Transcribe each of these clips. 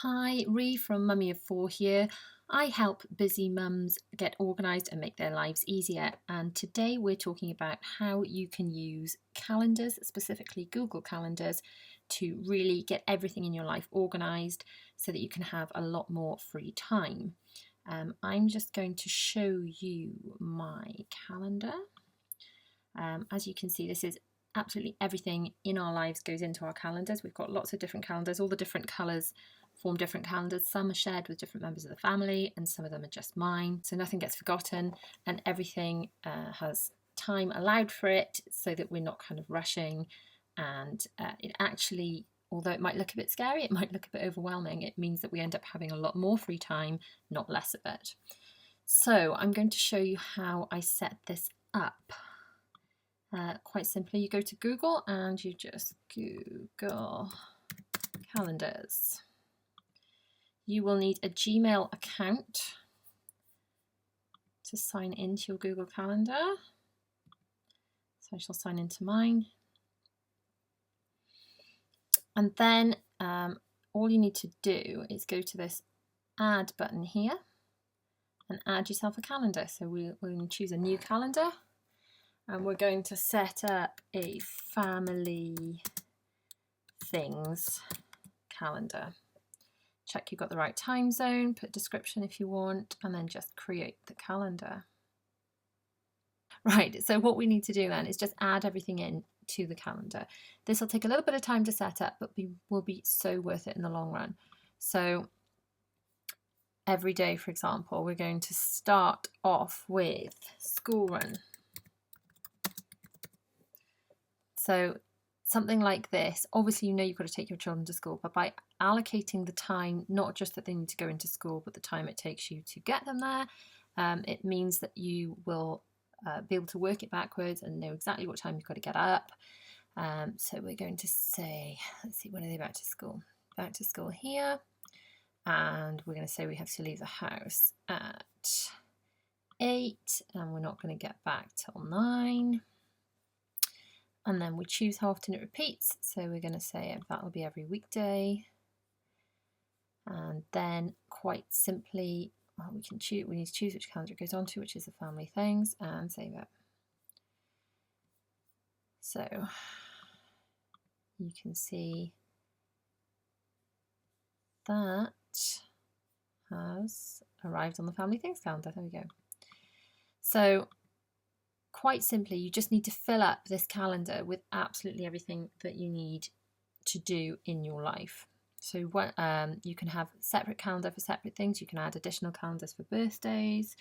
Hi, Ree from Mummy of Four here. I help busy mums get organised and make their lives easier. And today we're talking about how you can use calendars, specifically Google Calendars, to really get everything in your life organised so that you can have a lot more free time. I'm just going to show you my calendar. As you can see, this is absolutely everything in our lives goes into our calendars. We've got lots of different calendars, all the different colours form different calendars. Some are shared with different members of the family and some of them are just mine, so nothing gets forgotten and everything has time allowed for it so that we're not kind of rushing. And it actually, although it might look a bit scary, it might look a bit overwhelming, it means that we end up having a lot more free time, not less of it. So I'm going to show you how I set this up. Quite simply, you go to Google and you just Google calendars. You will need a Gmail account to sign into your Google Calendar. So I shall sign into mine. And then all you need to do is go to this add button here and add yourself a calendar. So we're going to choose a new calendar and we're going to set up a family things calendar. Check you've got the right time zone, put description if you want, and then just create the calendar. Right, so what we need to do then is just add everything in to the calendar. This will take a little bit of time to set up, but will be so worth it in the long run. So every day, for example, we're going to start off with school run. So something like this, obviously you know you've got to take your children to school, but by allocating the time, not just that they need to go into school, but the time it takes you to get them there, it means that you will be able to work it backwards and know exactly what time you've got to get up. So we're going to say, let's see, when are they back to school? Back to school here. And we're going to say we have to leave the house at 8 and we're not going to get back till 9. And then we choose how often it repeats. So we're going to say that will be every weekday. And then quite simply, well, we need to choose which calendar it goes on to, which is the family things, and save it. So you can see that has arrived on the family things calendar. There we go. So quite simply, you just need to fill up this calendar with absolutely everything that you need to do in your life. So you can have a separate calendar for separate things. You can add additional calendars for birthdays,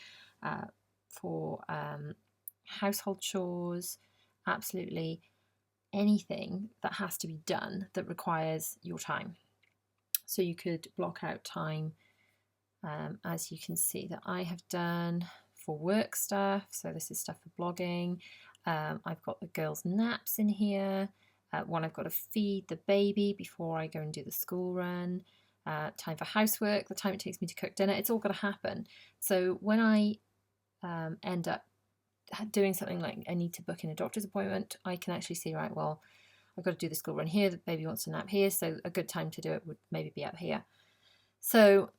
for household chores, absolutely anything that has to be done that requires your time. So you could block out time, as you can see that I have done for work stuff. So this is stuff for blogging. I've got the girls' naps in here. One I've got to feed the baby before I go and do the school run. Time for housework, the time it takes me to cook dinner. It's all got to happen. So when I end up doing something like I need to book in a doctor's appointment, I can actually see, right, well, I've got to do the school run here, the baby wants to nap here, so a good time to do it would maybe be up here. So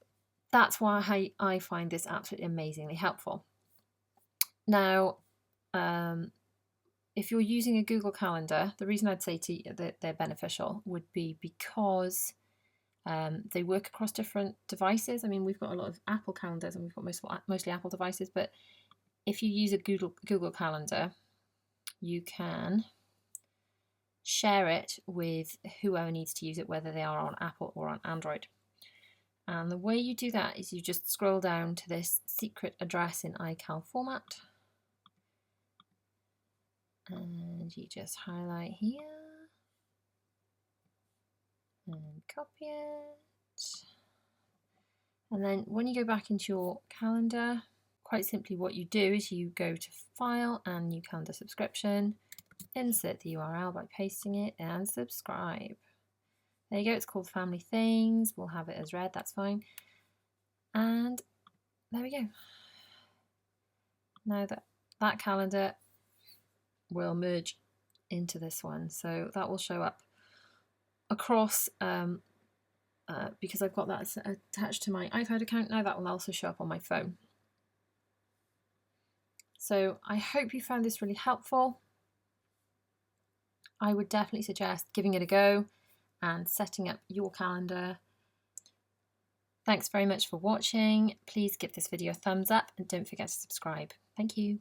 that's why I find this absolutely amazingly helpful. Now, if you're using a Google Calendar, the reason I'd say to you that they're beneficial would be because they work across different devices. I mean, we've got a lot of Apple calendars and we've got mostly Apple devices, but if you use a Google Calendar, you can share it with whoever needs to use it, whether they are on Apple or on Android. And the way you do that is you just scroll down to this secret address in iCal format. And you just highlight here and copy it. And then when you go back into your calendar, quite simply what you do is you go to File and New Calendar Subscription, insert the URL by pasting it and subscribe. There you go, it's called Family Things. We'll have it as red, that's fine. And there we go. Now that calendar will merge into this one. So that will show up across because I've got that attached to my iCloud account now, that will also show up on my phone. So I hope you found this really helpful. I would definitely suggest giving it a go and setting up your calendar. Thanks very much for watching. Please give this video a thumbs up and don't forget to subscribe. Thank you.